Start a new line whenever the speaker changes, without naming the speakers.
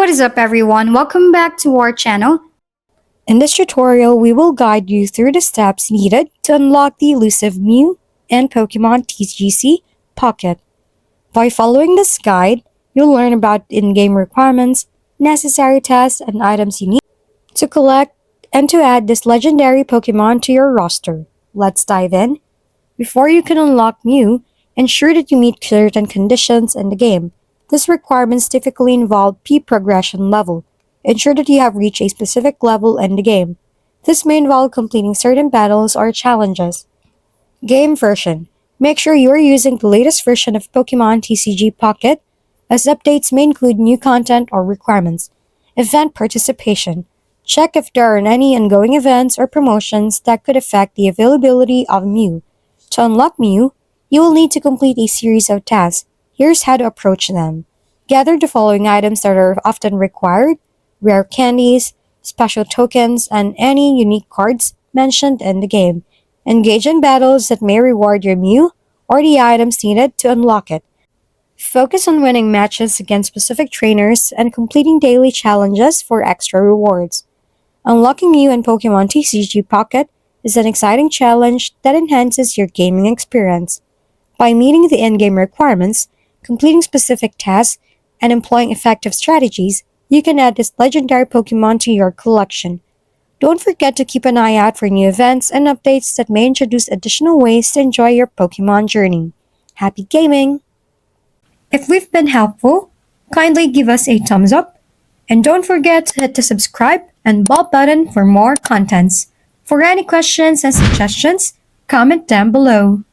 What is up everyone? Welcome back to our channel.
In this tutorial, we will guide you through the steps needed to unlock the elusive MEW and Pokémon TCG Pocket. By following this guide, you'll learn about in-game requirements, necessary tests, and items you need to collect and to add this legendary Pokémon to your roster. Let's dive in. Before you can unlock MEW, ensure that you meet certain conditions in the game. These requirements typically involve P progression level. Ensure that you have reached a specific level in the game. This may involve completing certain battles or challenges. Game version. Make sure you are using the latest version of Pokémon TCG Pocket, as updates may include new content or requirements. Event participation. Check if there are any ongoing events or promotions that could affect the availability of MEW. To unlock MEW, you will need to complete a series of tasks. Here's how to approach them. Gather the following items that are often required: rare candies, special tokens, and any unique cards mentioned in the game. Engage in battles that may reward your MEW or the items needed to unlock it. Focus on winning matches against specific trainers and completing daily challenges for extra rewards. Unlocking MEW in Pokémon TCG Pocket is an exciting challenge that enhances your gaming experience. By meeting the in-game requirements, completing specific tasks, and employing effective strategies, you can add this legendary Pokémon to your collection. Don't forget to keep an eye out for new events and updates that may introduce additional ways to enjoy your Pokémon journey. Happy gaming!
If we've been helpful, kindly give us a thumbs up and don't forget to hit the subscribe and bell button for more contents. For any questions and suggestions, comment down below.